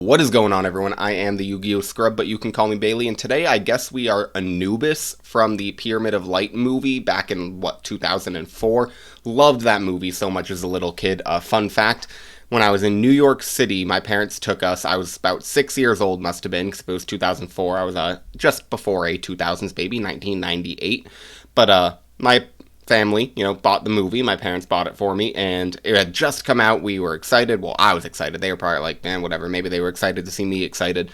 What is going on, everyone? I am the YuGiOh Scrub, but you can call me Bailey, and today I guess we are Anubis from the Pyramid of Light movie back in, 2004. Loved that movie so much as a little kid. Fun fact, when I was in New York City, my parents took us, I was about 6 years old, must have been, because it was 2004. I was just before a 2000s baby, 1998. But my family, bought the movie. My parents bought it for me, and it had just come out. We were excited. Well, I was excited. They were probably like, man, whatever. Maybe they were excited to see me excited.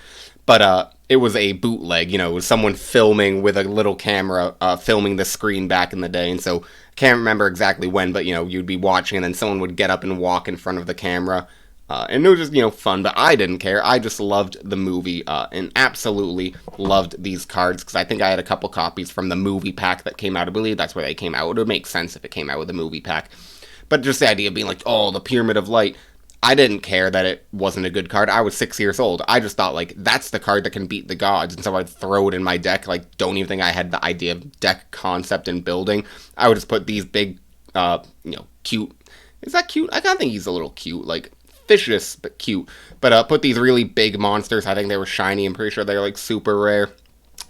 But it was a bootleg. It was someone filming with a little camera, filming the screen back in the day. And so I can't remember exactly when, but, you'd be watching, and then someone would get up and walk in front of the camera. And it was just, fun, but I didn't care. I just loved the movie, and absolutely loved these cards, because I think I had a couple copies from the movie pack that came out. I believe that's where they came out. It would make sense if it came out with a movie pack. But just the idea of being like, oh, the Pyramid of Light, I didn't care that it wasn't a good card. I was 6 years old. I just thought, that's the card that can beat the gods, and so I'd throw it in my deck. Don't even think I had the idea of deck concept and building. I would just put these big, cute... Is that cute? I kind of think he's a little cute, vicious but cute, but put these really big monsters. I think they were shiny. I'm pretty sure they're super rare,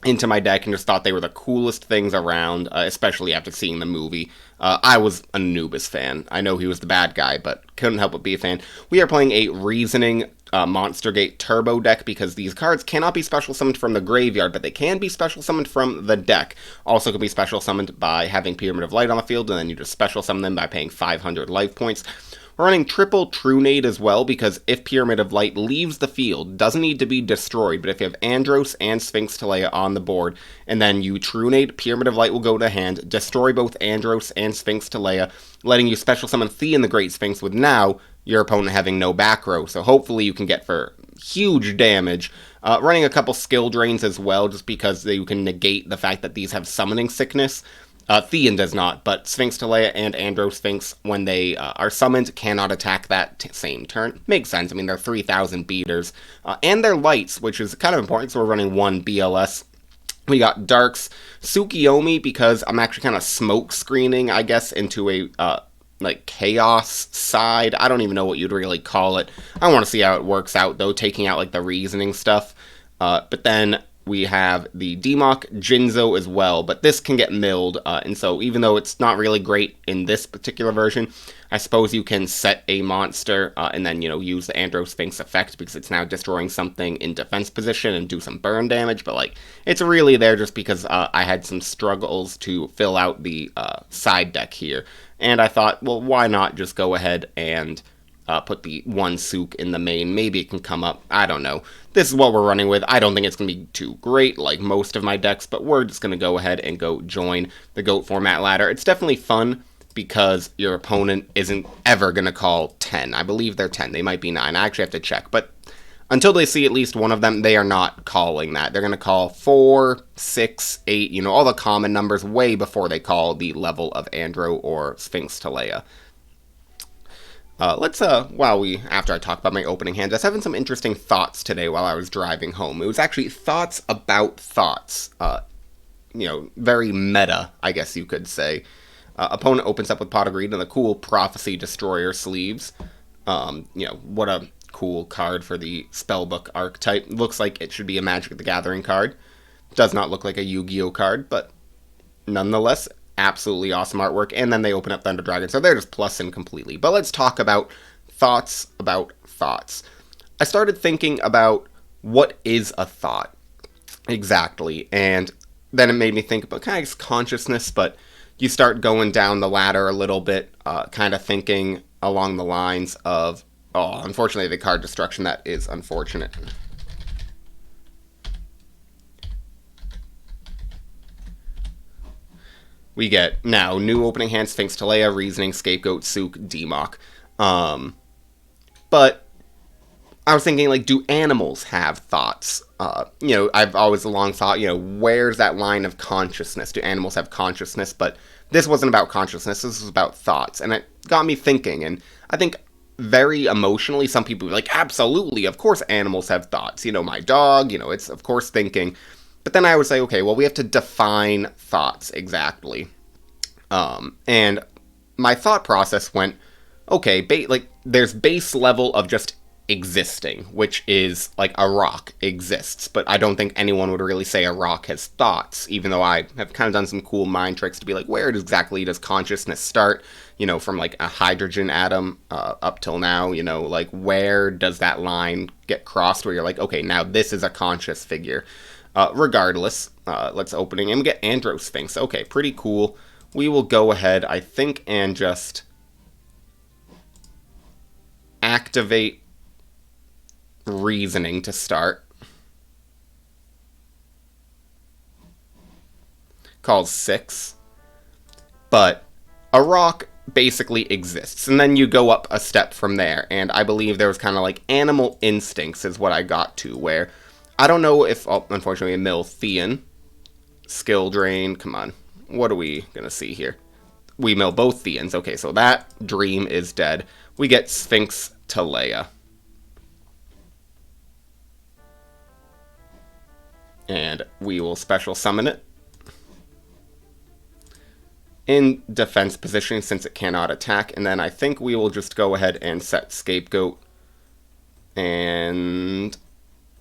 into my deck, and just thought they were the coolest things around, especially after seeing the movie. I was an Anubis fan. I know he was the bad guy, but couldn't help but be a fan. We are playing a Reasoning Monster Gate Turbo deck, because these cards cannot be special summoned from the graveyard, but they can be special summoned from the deck. Also can be special summoned by having Pyramid of Light on the field, and then you just special summon them by paying 500 life points. We're running triple Trunade as well, because if Pyramid of Light leaves the field, doesn't need to be destroyed, but if you have Andros and sphinxter on the board, and then you Trunade, Pyramid of Light will go to hand, destroy both Andros and sphinxter, letting you special summon Thean the Great Sphinx, with now your opponent having no back row, so hopefully you can get for huge damage. Running a couple skill drains as well, just because you can negate the fact that these have summoning sickness. Thean does not, but sphinxter and Andro Sphinx, when they are summoned, cannot attack that same turn. Makes sense. I mean, they're 3,000 beaters. And they're lights, which is kind of important, so we're running one BLS. We got Darks, Tsukiyomi, because I'm actually kind of smoke screening, I guess, into a, chaos side. I don't even know what you'd really call it. I want to see how it works out, though, taking out, the reasoning stuff. But then we have the Demok Jinzo as well, but this can get milled, and so even though it's not really great in this particular version, I suppose you can set a monster, and then, use the Andro Sphinx effect, because it's now destroying something in defense position and do some burn damage, but, it's really there just because I had some struggles to fill out the side deck here, and I thought, well, why not just go ahead and put the one Sook in the main. Maybe it can come up. I don't know. This is what we're running with. I don't think it's going to be too great like most of my decks, but we're just going to go ahead and go join the GOAT format ladder. It's definitely fun because your opponent isn't ever going to call 10. I believe they're 10. They might be 9. I actually have to check, but until they see at least one of them, they are not calling that. They're going to call 4, 6, 8, all the common numbers way before they call the level of Andro or sphinxter. After I talk about my opening hand, I was having some interesting thoughts today while I was driving home. It was actually thoughts about thoughts. Very meta, I guess you could say. Opponent opens up with Pot of Greed and the cool Prophecy Destroyer sleeves. What a cool card for the Spellbook archetype. Looks like it should be a Magic the Gathering card. Does not look like a Yu-Gi-Oh card, but nonetheless, absolutely awesome artwork. And then they open up Thunder Dragon, so they're just plussing completely. But let's talk about thoughts about thoughts. I started thinking about what is a thought exactly, and then it made me think about kind of consciousness, but you start going down the ladder a little bit, kind of thinking along the lines of, unfortunately, the card destruction. That is unfortunate. We get, now, new opening hand, sphinxter, Reasoning, Scapegoat, Sook, Demok. But I was thinking, do animals have thoughts? I've always long thought, where's that line of consciousness? Do animals have consciousness? But this wasn't about consciousness, this was about thoughts. And it got me thinking, and I think very emotionally, some people are like, absolutely, of course animals have thoughts. My dog, it's of course thinking. But then I would say, okay, well, we have to define thoughts exactly. And my thought process went, okay, there's base level of just existing, which is like a rock exists, but I don't think anyone would really say a rock has thoughts, even though I have kind of done some cool mind tricks to be like, where exactly does consciousness start, from like a hydrogen atom up till now, like where does that line get crossed where you're like, okay, now this is a conscious figure. Regardless, let's opening and get Androsphinx. Okay, pretty cool. We will go ahead, I think, and just activate reasoning to start. Calls 6. But a rock basically exists, and then you go up a step from there, and I believe there was kind of like animal instincts is what I got to, where I don't know if, unfortunately, a mill Thean, skill drain, come on, what are we gonna see here? We mill both Theans. Okay, so that dream is dead. We get sphinxter. And we will special summon it in defense position since it cannot attack. And then I think we will just go ahead and set Scapegoat and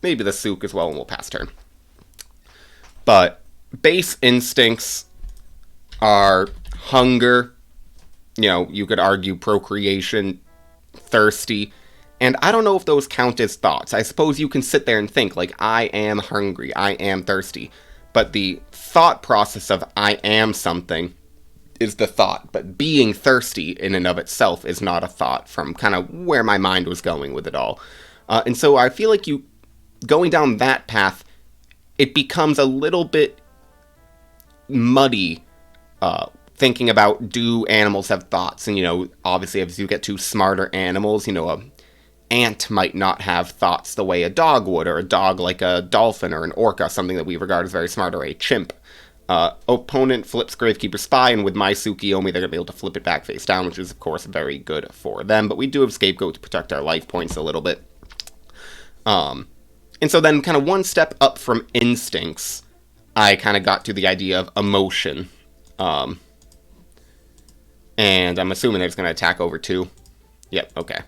maybe the Sook as well, and we'll pass turn. But base instincts are hunger, you could argue procreation, thirsty, and I don't know if those count as thoughts. I suppose you can sit there and think, like, I am hungry, I am thirsty. But the thought process of I am something is the thought. But being thirsty in and of itself is not a thought, from kind of where my mind was going with it all. And so I feel like going down that path, it becomes a little bit muddy, thinking about, do animals have thoughts? And, obviously, as you get to smarter animals, a ant might not have thoughts the way a dog would, or a dog like a dolphin or an orca, something that we regard as very smart, or a chimp. Opponent flips Gravekeeper Spy, and with my YuGiOh, they're going to be able to flip it back face down, which is, of course, very good for them. But we do have Scapegoat to protect our life points a little bit. And so then kind of one step up from instincts, I kind of got to the idea of emotion. And I'm assuming they're just going to attack over 2. Yep, okay.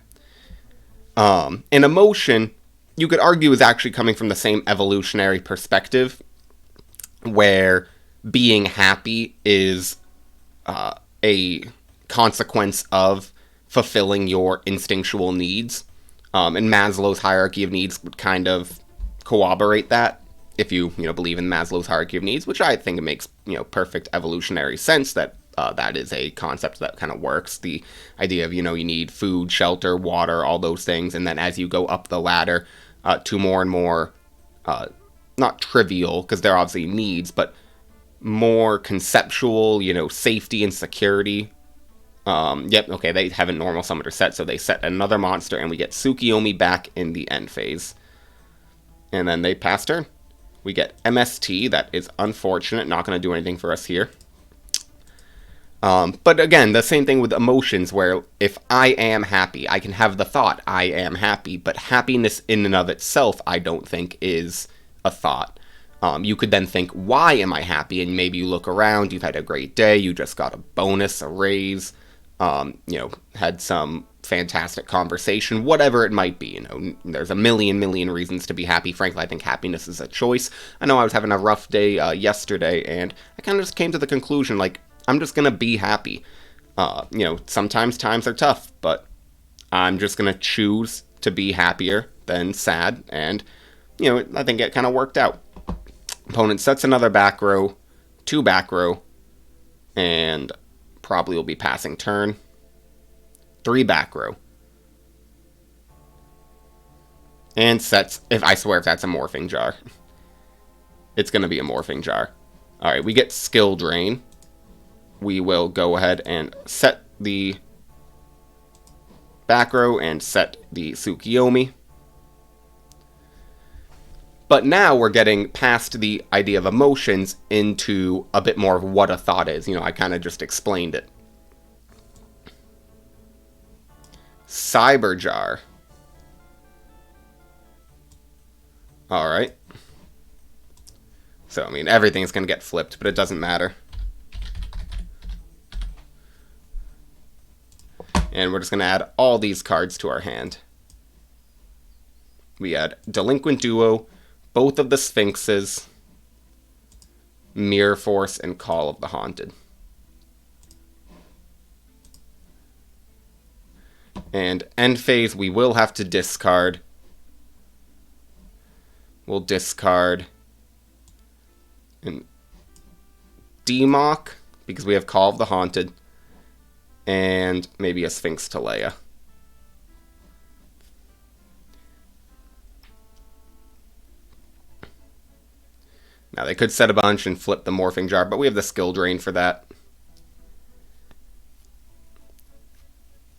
And emotion, you could argue, is actually coming from the same evolutionary perspective, where being happy is a consequence of fulfilling your instinctual needs. And Maslow's hierarchy of needs would kind of corroborate that, if you believe in Maslow's hierarchy of needs, which I think it makes perfect evolutionary sense that that is a concept that kind of works. The idea of, you need food, shelter, water, all those things. And then as you go up the ladder to more and more, not trivial, because they're obviously needs, but more conceptual, safety and security. Yep, okay, they have a normal summoner set, so they set another monster, and we get Tsukiyomi back in the end phase. And then they pass turn. We get MST, that is unfortunate, not going to do anything for us here. But again, the same thing with emotions, where if I am happy, I can have the thought, I am happy, but happiness in and of itself, I don't think is a thought. You could then think, why am I happy? And maybe you look around, you've had a great day, you just got a bonus, a raise, had some fantastic conversation, whatever it might be. There's a million reasons to be happy. Frankly, I think happiness is a choice. I know I was having a rough day yesterday, and I kind of just came to the conclusion, like, I'm just going to be happy. Sometimes times are tough, but I'm just going to choose to be happier than sad, and, I think it kind of worked out. Opponent sets another back row, 2 back row, and probably will be passing turn. 3 back row. And sets, I swear if that's a morphing jar. It's going to be a morphing jar. Alright, we get skill drain. We will go ahead and set the back row and set the Tsukiyomi. But now we're getting past the idea of emotions into a bit more of what a thought is. I kind of just explained it. Cyber Jar. Alright. So, everything's going to get flipped, but it doesn't matter. And we're just going to add all these cards to our hand. We had Delinquent Duo, both of the Sphinxes, Mirror Force, and Call of the Haunted. And end phase, we will have to discard. We'll discard and Demock, because we have Call of the Haunted, and maybe a sphinxter. Now, they could set a bunch and flip the Morphing Jar, but we have the skill drain for that.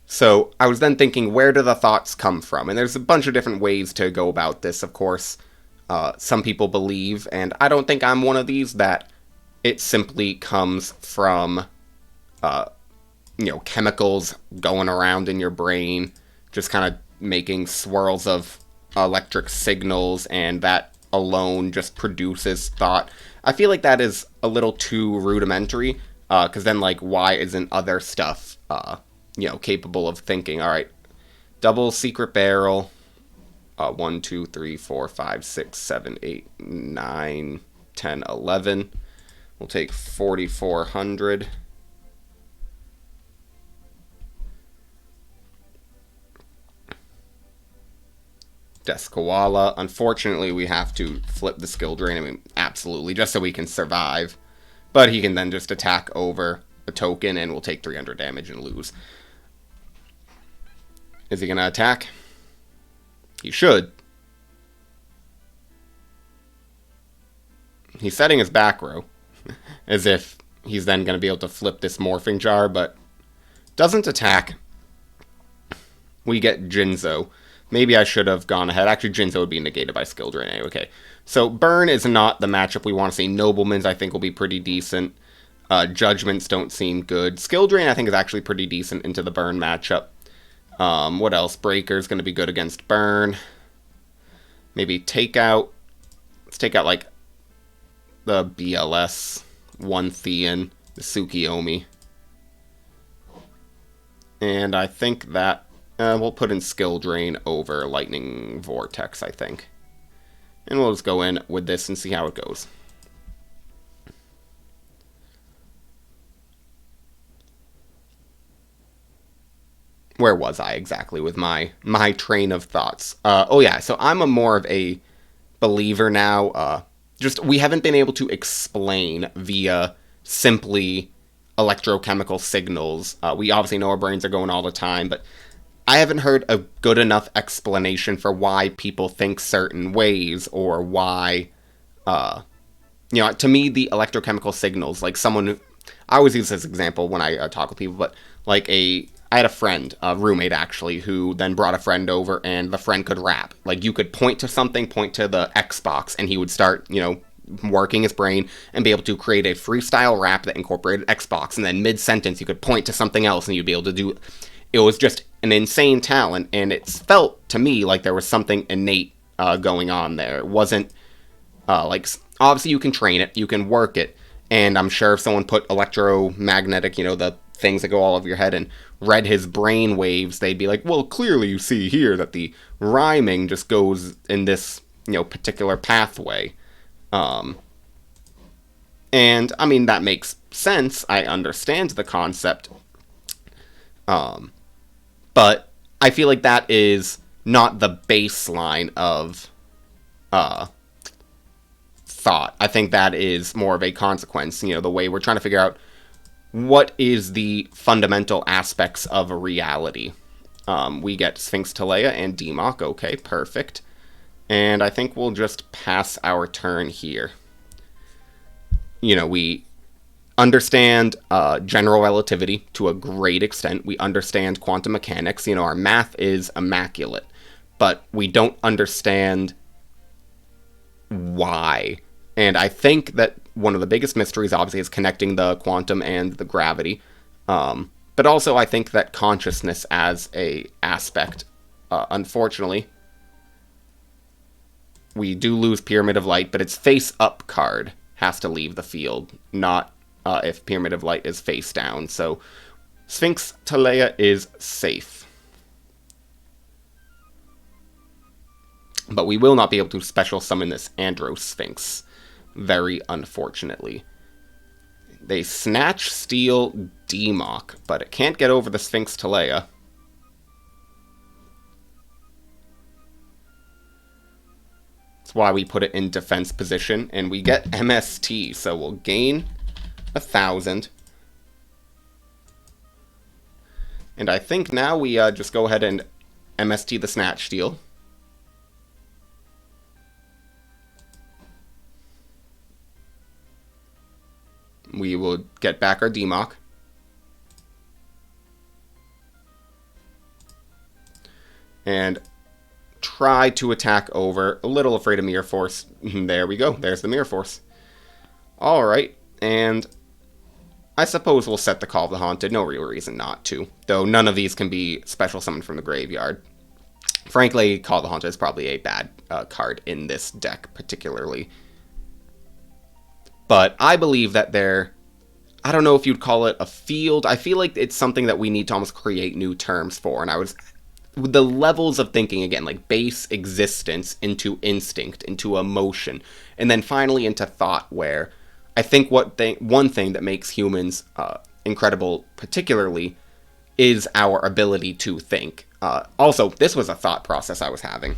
So, I was then thinking, where do the thoughts come from? And there's a bunch of different ways to go about this, of course. Some people believe, and I don't think I'm one of these, that it simply comes from, chemicals going around in your brain, just kind of making swirls of electric signals, and that alone just produces thought. I feel like that is a little too rudimentary, because then, like, why isn't other stuff, capable of thinking? All right, double secret barrel, 1, 2, 3, 4, 5, 6, 7, 8, 9, 10, 11. We'll take 4,400. Death Koala. Unfortunately, we have to flip the skill drain. I mean, absolutely, just so we can survive. But he can then just attack over a token, and we'll take 300 damage and lose. Is he going to attack? He should. He's setting his back row, as if he's then going to be able to flip this Morphing Jar, but doesn't attack. We get Jinzo. Maybe I should have gone ahead. Actually, Jinzo would be negated by skill drain anyway. Okay, so Burn is not the matchup we want to see. Nobleman's, I think, will be pretty decent. Judgments don't seem good. Skill drain, I think, is actually pretty decent into the Burn matchup. What else? Breaker's going to be good against Burn. Maybe Takeout. Let's take out, like, the BLS, one Thean, the Tsukiyomi. And I think that we'll put in Skill Drain over Lightning Vortex, I think. And we'll just go in with this and see how it goes. Where was I exactly with my train of thoughts? Oh yeah, so I'm a more of a believer now. Just we haven't been able to explain via simply electrochemical signals. We obviously know our brains are going all the time, but I haven't heard a good enough explanation for why people think certain ways, or why, to me, the electrochemical signals, like someone, I always use this example when I talk with people, but like I had a friend, a roommate actually, who then brought a friend over, and the friend could rap. Like, you could point to something, point to the Xbox, and he would start, working his brain and be able to create a freestyle rap that incorporated Xbox, and then mid-sentence you could point to something else, and you'd be able to do. It was just an insane talent, and it felt to me like there was something innate going on there. It wasn't, obviously you can train it, you can work it, and I'm sure if someone put electromagnetic, the things that go all over your head, and read his brain waves, they'd be like, well, clearly you see here that the rhyming just goes in this, particular pathway. And, I mean, that makes sense. I understand the concept. But I feel like that is not the baseline of thought. I think that is more of a consequence, the way we're trying to figure out what is the fundamental aspects of a reality. We get sphinxter and Demock. Okay, perfect. And I think we'll just pass our turn here. We understand general relativity to a great extent. We understand quantum mechanics. Our math is immaculate. But we don't understand why. And I think that one of the biggest mysteries, obviously, is connecting the quantum and the gravity. But also, I think that consciousness as a aspect, unfortunately, we do lose Pyramid of Light, but its face-up card has to leave the field, not if Pyramid of Light is face down. So sphinxter is safe. But we will not be able to special summon this Andro Sphinx, very unfortunately. They snatch, steal, demock, but it can't get over the sphinxter. That's why we put it in defense position, and we get MST, so we'll gain 1,000. And I think now we just go ahead and MST the Snatch Steal. We will get back our demock. And try to attack over. A little afraid of Mirror Force. There we go. There's the Mirror Force. Alright, and I suppose we'll set the Call of the Haunted. No real reason not to. Though none of these can be special summoned from the graveyard. Frankly, Call of the Haunted is probably a bad card in this deck, particularly. But I believe that I don't know if you'd call it a field. I feel like it's something that we need to almost create new terms for. And with the levels of thinking, again, like base existence into instinct, into emotion, and then finally into thought, where I think one thing that makes humans incredible particularly is our ability to think. Also, this was a thought process I was having.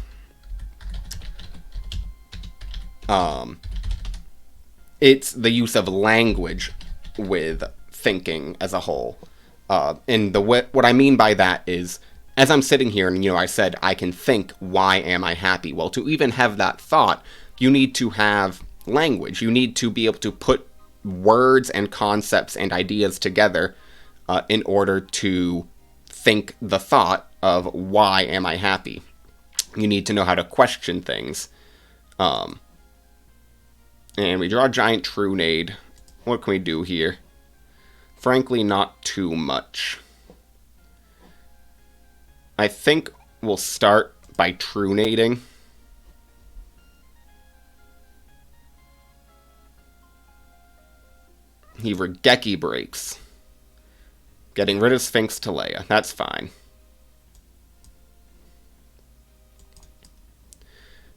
It's the use of language with thinking as a whole. And what I mean by that is, as I'm sitting here and, I said I can think, why am I happy? Well, to even have that thought, you need to have language. You need to be able to put words and concepts and ideas together in order to think the thought of why am I happy. You need to know how to question things. And we draw a giant Trunade. What can we do here? Frankly, not too much. I think we'll start by Trunading. He Regeki breaks. Getting rid of sphinxter. That's fine.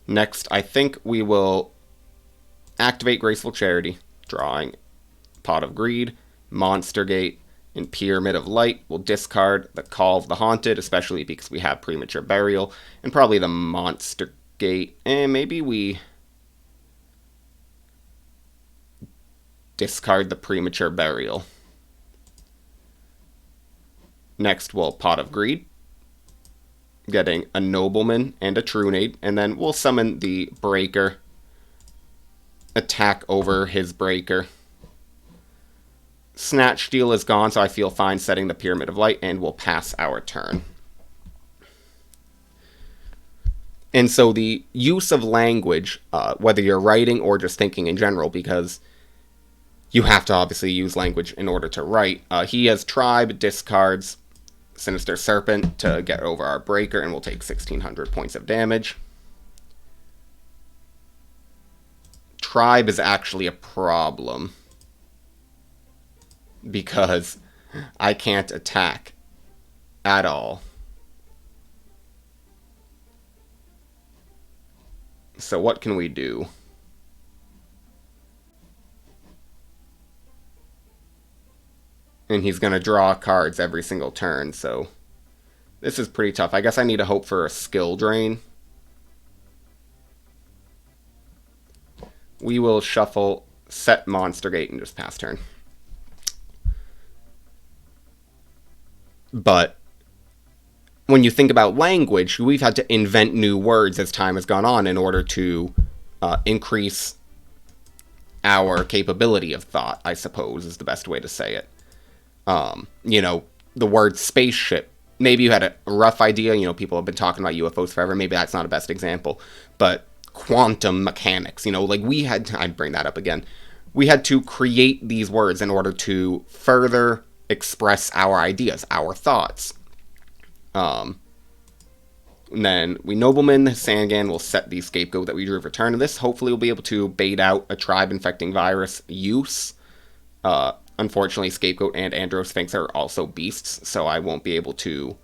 Next, I think we will activate Graceful Charity, drawing Pot of Greed, Monster Gate, and Pyramid of Light. We'll discard the Call of the Haunted, especially because we have Premature Burial, and probably the Monster Gate, and maybe we discard the Premature Burial. Next, we'll Pot of Greed, getting a Nobleman and a Trunade, and then we'll summon the Breaker, attack over his Breaker. Snatch Steal is gone, so I feel fine setting the Pyramid of Light, and we'll pass our turn. And so the use of language, whether you're writing or just thinking in general, because you have to obviously use language in order to write. He has Tribe, discards Sinister Serpent to get over our Breaker, and we'll take 1,600 points of damage. Tribe is actually a problem, because I can't attack at all. So what can we do? And he's going to draw cards every single turn, so this is pretty tough. I guess I need to hope for a skill drain. We will shuffle, set Monster Gate, and just pass turn. But when you think about language, we've had to invent new words as time has gone on in order to increase our capability of thought, I suppose, is the best way to say it. The word spaceship. Maybe you had a rough idea. People have been talking about UFOs forever. Maybe that's not a best example. But quantum mechanics, I'd bring that up again. We had to create these words in order to further express our ideas, our thoughts. And then we Nobleman Sangan will set the Scapegoat that we drew for turn. And this hopefully will be able to bait out a Tribe Infecting Virus use. Unfortunately, Scapegoat and Andro Sphinx are also beasts, so I won't be able to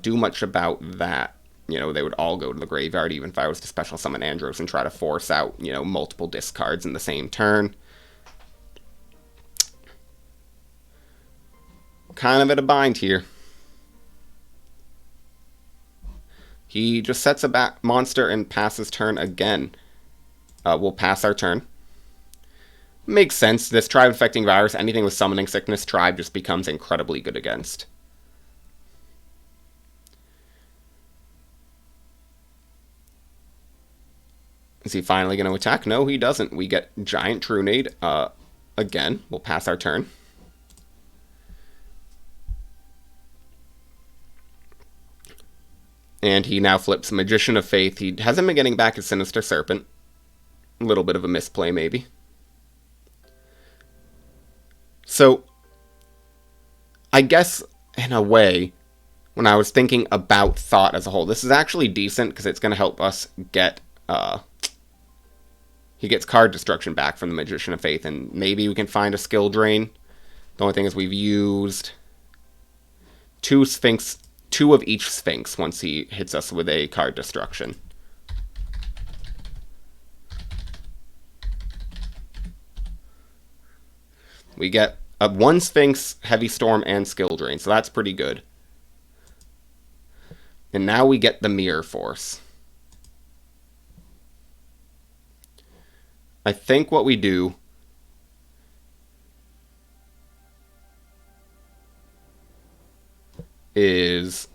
do much about that. they would all go to the graveyard, even if I was to special summon Andros and try to force out, multiple discards in the same turn. Kind of at a bind here. He just sets a monster and passes turn again. We'll pass our turn. Makes sense. This Tribe Infecting Virus, anything with Summoning Sickness, Tribe just becomes incredibly good against. Is he finally going to attack? No, he doesn't. We get Giant Trunade. Again, we'll pass our turn. And he now flips Magician of Faith. He hasn't been getting back his Sinister Serpent. A little bit of a misplay, maybe. So, I guess, in a way, when I was thinking about Thought as a whole, this is actually decent because it's going to help us get... he gets card destruction back from the Magician of Faith, and maybe we can find a skill drain. The only thing is we've used two of each Sphinx once he hits us with a card destruction. We get one Sphinx, Heavy Storm, and Skill Drain, so that's pretty good. And now we get the Mirror Force. I think what we do is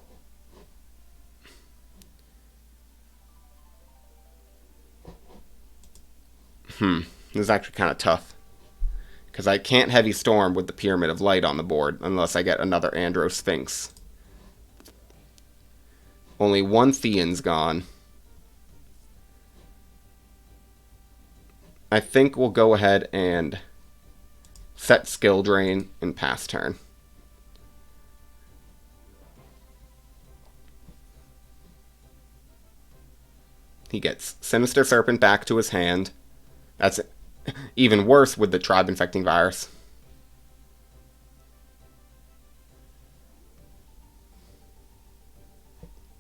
this is actually kind of tough because I can't Heavy Storm with the Pyramid of Light on the board unless I get another Andro Sphinx. Only one Theon's gone. I think we'll go ahead and set Skill Drain and pass turn. He gets Sinister Serpent back to his hand. That's even worse with the Tribe Infecting Virus.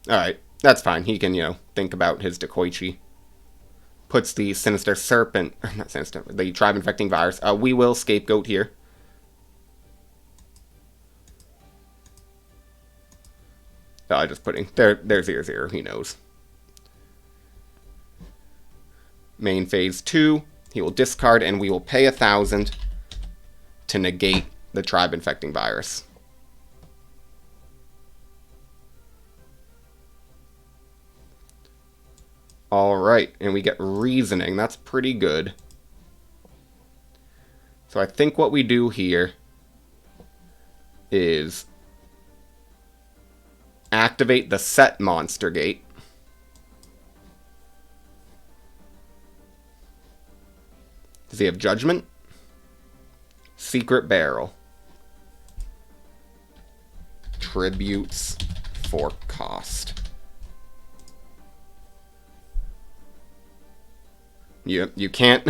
Alright, that's fine. He can, think about his Dekoichi. Puts the Sinister Serpent, not Sinister, the Tribe Infecting Virus. We will Scapegoat here. Just putting, there's 0/0, he knows. Main phase 2, he will discard and we will pay 1,000 to negate the Tribe Infecting Virus. Alright, and we get Reasoning. That's pretty good. So I think what we do here is activate the Set Monster Gate. Does he have Judgment? Secret Barrel. Tributes for cost. You can't.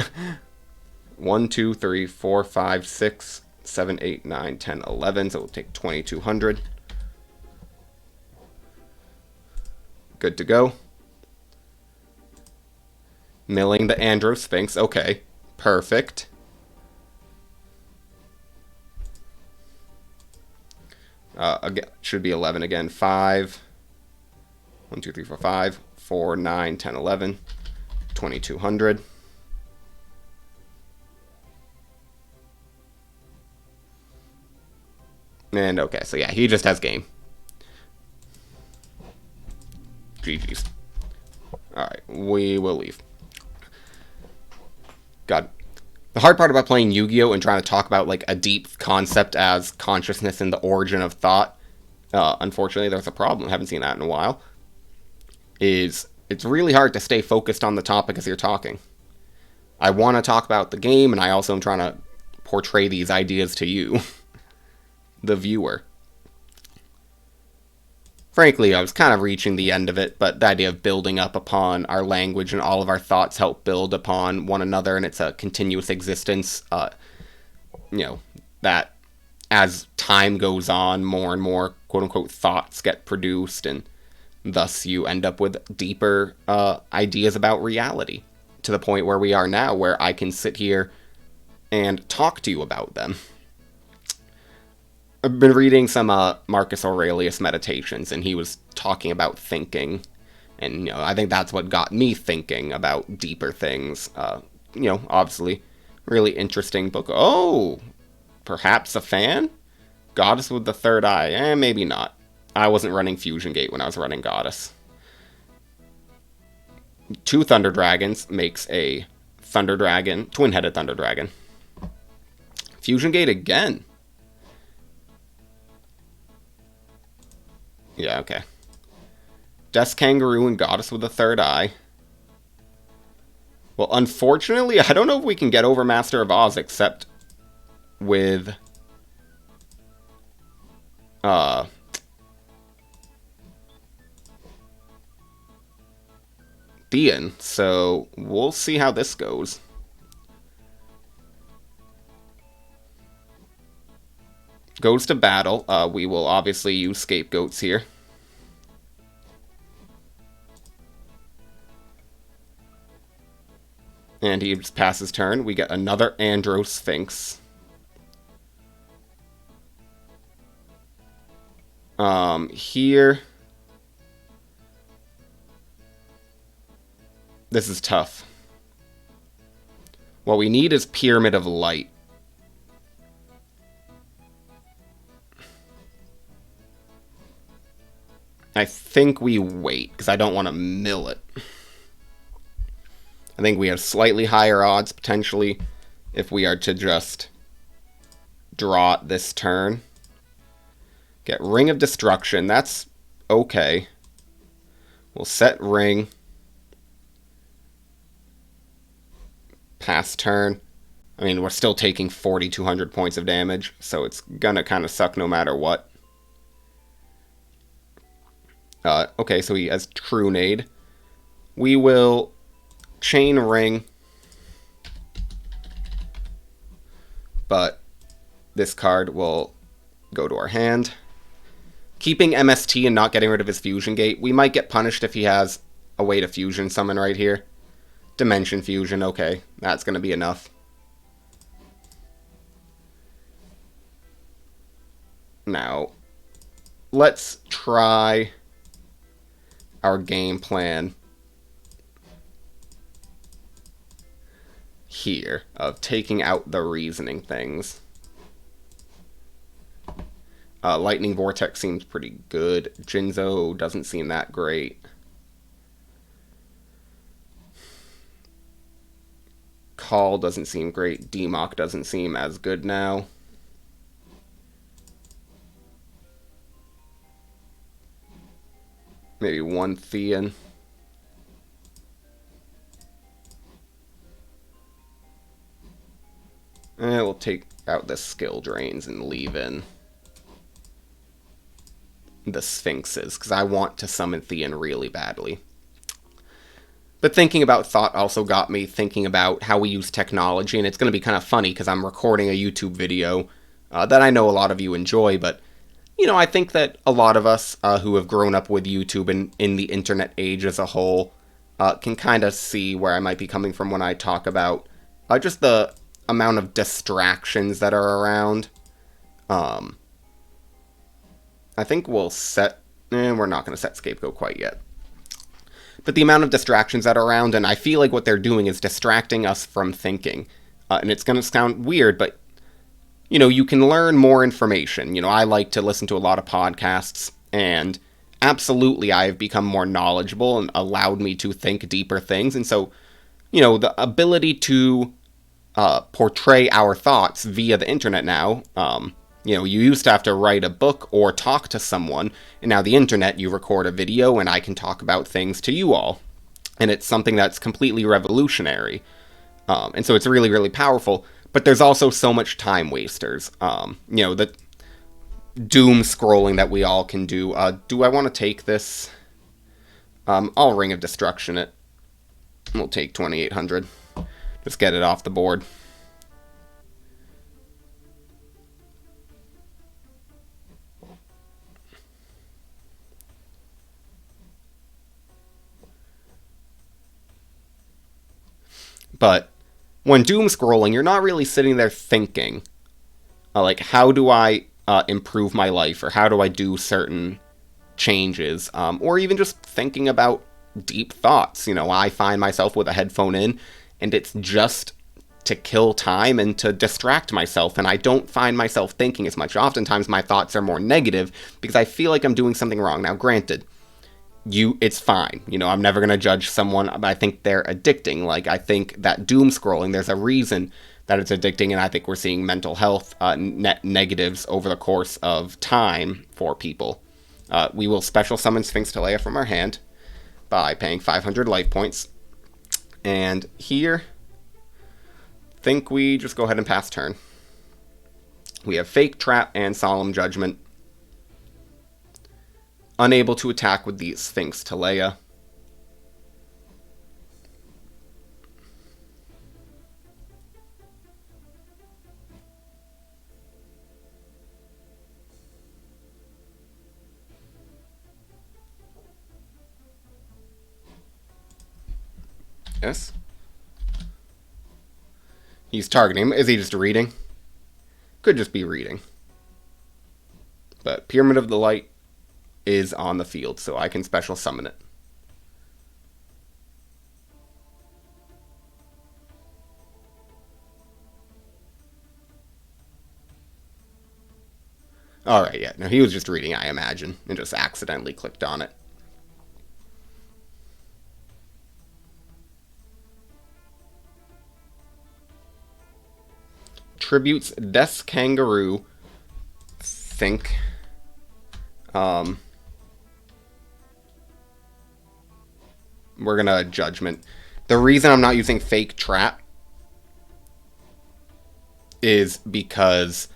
1, 2, 3, 4, 5, 6, 7, 8, 9, 10, 11. So we'll take 2,200. Good to go. Milling the Andro Sphinx. Okay. Perfect. Again, should be 11 again. 5. 1, 2, 3, 4, 5. 4, 9, 10, 11. 2,200. And okay, so yeah, he just has game. GG's. Alright, we will leave. God. The hard part about playing Yu-Gi-Oh! And trying to talk about like a deep concept as consciousness and the origin of thought, unfortunately there's a problem, I haven't seen that in a while, is it's really hard to stay focused on the topic as you're talking. I want to talk about the game, and I also am trying to portray these ideas to you, the viewer. Frankly, I was kind of reaching the end of it, but the idea of building up upon our language and all of our thoughts help build upon one another, and it's a continuous existence, that as time goes on, more and more quote-unquote thoughts get produced, and Thus, you end up with deeper ideas about reality, to the point where we are now, where I can sit here and talk to you about them. I've been reading some Marcus Aurelius meditations, and he was talking about thinking. And, I think that's what got me thinking about deeper things. Obviously, really interesting book. Oh, perhaps a fan? Goddess with the Third Eye. Maybe not. I wasn't running Fusion Gate when I was running Goddess. 2 Thunder Dragons makes a Thunder Dragon, twin-headed Thunder Dragon. Fusion Gate again. Yeah, okay. Death Kangaroo and Goddess with the Third Eye. Well, unfortunately, I don't know if we can get over Master of Oz except with Theon, so we'll see how this goes. Goes to battle. We will obviously use scapegoats here. And he just passes turn. We get another Andro Sphinx. Here. This is tough. What we need is Pyramid of Light. I think we wait, because I don't want to mill it. I think we have slightly higher odds, potentially, if we are to just draw it this turn. Get Ring of Destruction. That's okay. We'll set Ring. Pass turn. I mean, we're still taking 4,200 points of damage, so it's gonna kind of suck no matter what. Okay, so he has True Nade. We will Chain Ring. But this card will go to our hand. Keeping MST and not getting rid of his Fusion Gate. We might get punished if he has a way to Fusion summon right here. Dimension Fusion, okay. That's going to be enough. Now, let's try our game plan here of taking out the reasoning things. Lightning Vortex seems pretty good. Jinzo doesn't seem that great. Call doesn't seem great. Demok doesn't seem as good now. Maybe one Theon. We'll take out the skill drains and leave in the Sphinxes, because I want to summon Theon really badly. But thinking about Thought also got me thinking about how we use technology, and it's going to be kind of funny because I'm recording a YouTube video that I know a lot of you enjoy, but, I think that a lot of us who have grown up with YouTube and in the internet age as a whole can kind of see where I might be coming from when I talk about just the amount of distractions that are around. I think we'll set... we're not going to set Scapegoat quite yet. But the amount of distractions that are around, and I feel like what they're doing is distracting us from thinking. And it's going to sound weird, but, you can learn more information. I like to listen to a lot of podcasts, and absolutely I have become more knowledgeable and allowed me to think deeper things. And so, the ability to portray our thoughts via the internet now... you used to have to write a book or talk to someone, and now the internet, you record a video, and I can talk about things to you all. And it's something that's completely revolutionary. And so it's really, really powerful, but there's also so much time wasters. The doom scrolling that we all can do. Do I want to take this? I'll Ring of Destruction it. We'll take 2,800. Just get it off the board. But when doom scrolling, you're not really sitting there thinking, like, how do I improve my life, or how do I do certain changes, or even just thinking about deep thoughts. I find myself with a headphone in, and it's just to kill time and to distract myself, and I don't find myself thinking as much. Oftentimes my thoughts are more negative because I feel like I'm doing something wrong. Now, granted, it's fine. I'm never going to judge someone, but I think they're addicting. Like, I think that doom scrolling, there's a reason that it's addicting, and I think we're seeing mental health net negatives over the course of time for people. We will special summon sphinxter Leia from our hand by paying 500 life points. And here, think we just go ahead and pass turn. We have Fake Trap and Solemn Judgment. Unable to attack with the sphinxter Leia. Yes. He's targeting him. Is he just reading? Could just be reading. But Pyramid of the Light is on the field, so I can special summon it. Alright, yeah. No, he was just reading, I imagine, and just accidentally clicked on it. Tributes Death's Kangaroo. Think. We're gonna Judgment. The reason I'm not using Fake Trap is because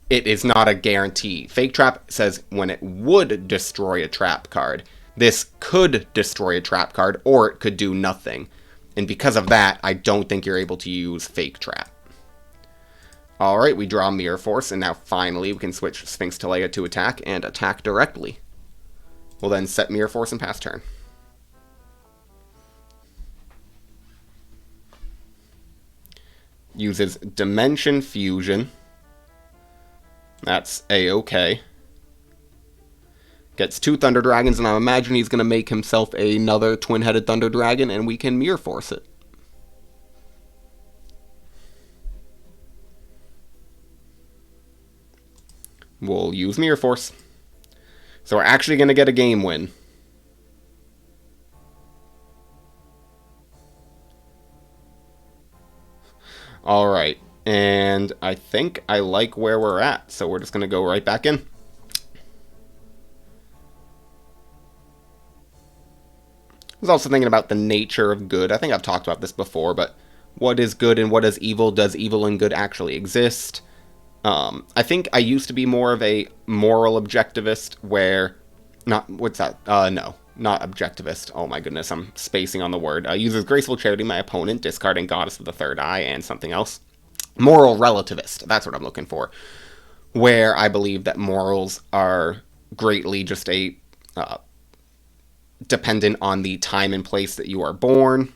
it is not a guarantee. Fake Trap says when it would destroy a trap card. This could destroy a trap card, or it could do nothing. And because of that, I don't think you're able to use Fake Trap. Alright, we draw Mirror Force, and now finally we can switch sphinxter Leia to attack, and attack directly. We'll then set Mirror Force and pass turn. Uses Dimension Fusion. That's A-okay. Gets 2 Thunder Dragons, and I imagine he's going to make himself another twin-headed Thunder Dragon, and we can Mirror Force it. We'll use Mirror Force. So we're actually going to get a game win. Alright, and I think I like where we're at, so we're just going to go right back in. I was also thinking about the nature of good. I think I've talked about this before, but what is good and what is evil? Does evil and good actually exist? I think I used to be more of a moral objectivist where... what's that? No, not objectivist. Oh my goodness, I'm spacing on the word. Uses Graceful Charity, my opponent, discarding Goddess of the Third Eye and something else. Moral relativist, that's what I'm looking for. Where I believe that morals are greatly just dependent on the time and place that you are born.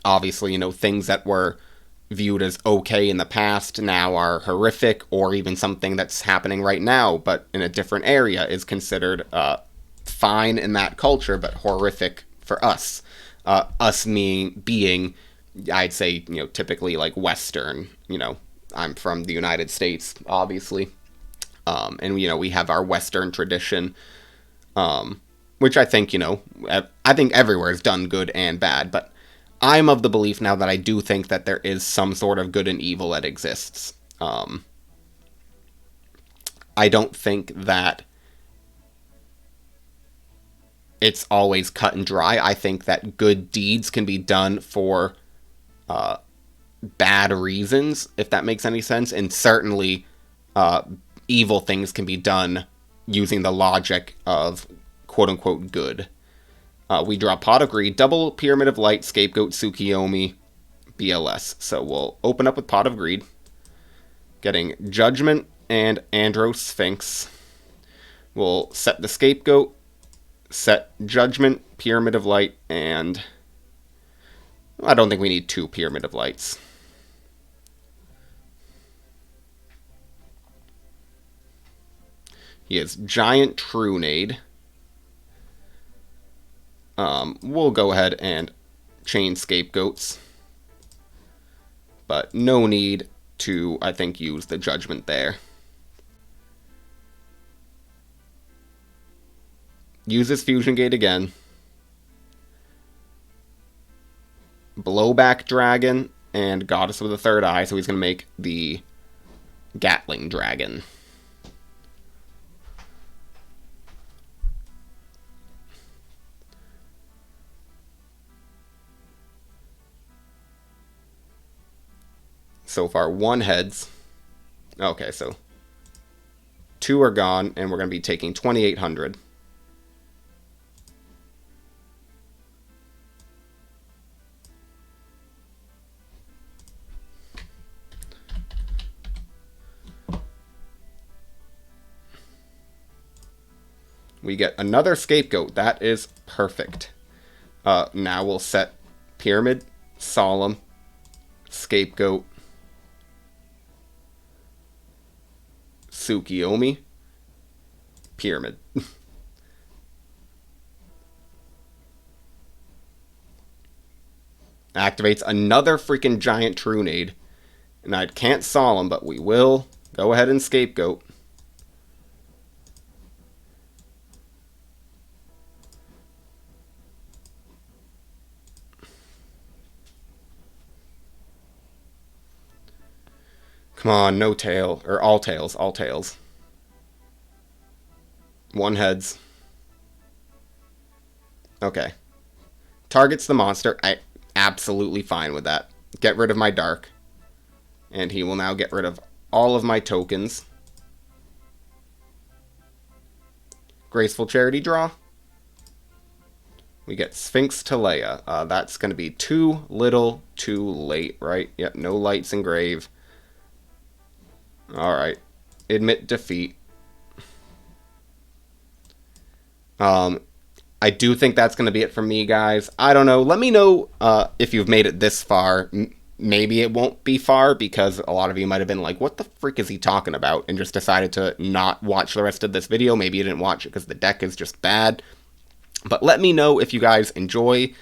Obviously, things that were viewed as okay in the past now are horrific, or even something that's happening right now but in a different area is considered fine in that culture but horrific for us. Us being, I'd say, typically like Western. I'm from the United States, obviously, and we have our Western tradition, which I think I think everywhere is done good and bad, but I'm of the belief now that I do think that there is some sort of good and evil that exists. I don't think that it's always cut and dry. I think that good deeds can be done for bad reasons, if that makes any sense, and certainly evil things can be done using the logic of quote-unquote good. We draw Pot of Greed, double Pyramid of Light, Scapegoat, Tsukiyomi, BLS. So we'll open up with Pot of Greed, getting Judgment and Andros Sphinx. We'll set the Scapegoat, set Judgment, Pyramid of Light, and I don't think we need 2 Pyramid of Lights. He has Giant Trunade. We'll go ahead and chain Scapegoats. But no need to, I think, use the Judgment there. Uses Fusion Gate again. Blowback Dragon and Goddess with the Third Eye, so he's going to make the Gatling Dragon. So far, 1 heads. Okay, so 2 are gone, and we're going to be taking 2,800. We get another Scapegoat. That is perfect. Now we'll set Pyramid, Solemn, Scapegoat, Tsukiyomi, Pyramid. Activates another freaking Giant Trunade. And I can't Solemn, but we will go ahead and Scapegoat. Come on, no tail. Or all tails, all tails. 1 heads. Okay. Targets the monster. I absolutely fine with that. Get rid of my dark. And he will now get rid of all of my tokens. Graceful Charity draw. We get sphinxter. That's going to be too little, too late, right? Yep, no lights in grave. Alright. Admit defeat. I do think that's going to be it for me, guys. I don't know. Let me know if you've made it this far. Maybe it won't be far, because a lot of you might have been like, what the frick is he talking about? And just decided to not watch the rest of this video. Maybe you didn't watch it because the deck is just bad. But let me know if you guys enjoy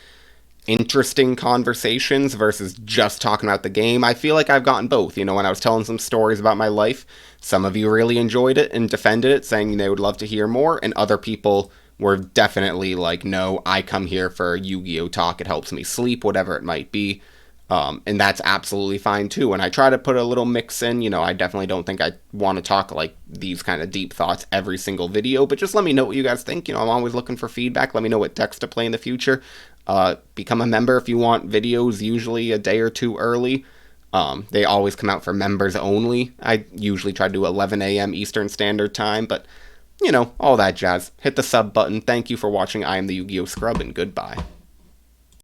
interesting conversations versus just talking about the game. I feel like I've gotten both. You know, when I was telling some stories about my life, some of you really enjoyed it and defended it, saying they would love to hear more, and other people were definitely like, no, I come here for Yu-Gi-Oh talk, it helps me sleep, whatever it might be. And that's absolutely fine too. And I try to put a little mix in, you know, I definitely don't think I want to talk like these kind of deep thoughts every single video, but just let me know what you guys think. You know, I'm always looking for feedback. Let me know what decks to play in the future. Become a member if you want videos usually a day or 2 early. They always come out for members only. I usually try to do 11 a.m. Eastern Standard Time, but, you know, all that jazz. Hit the sub button. Thank you for watching. I am the Yu-Gi-Oh! Scrub, and goodbye.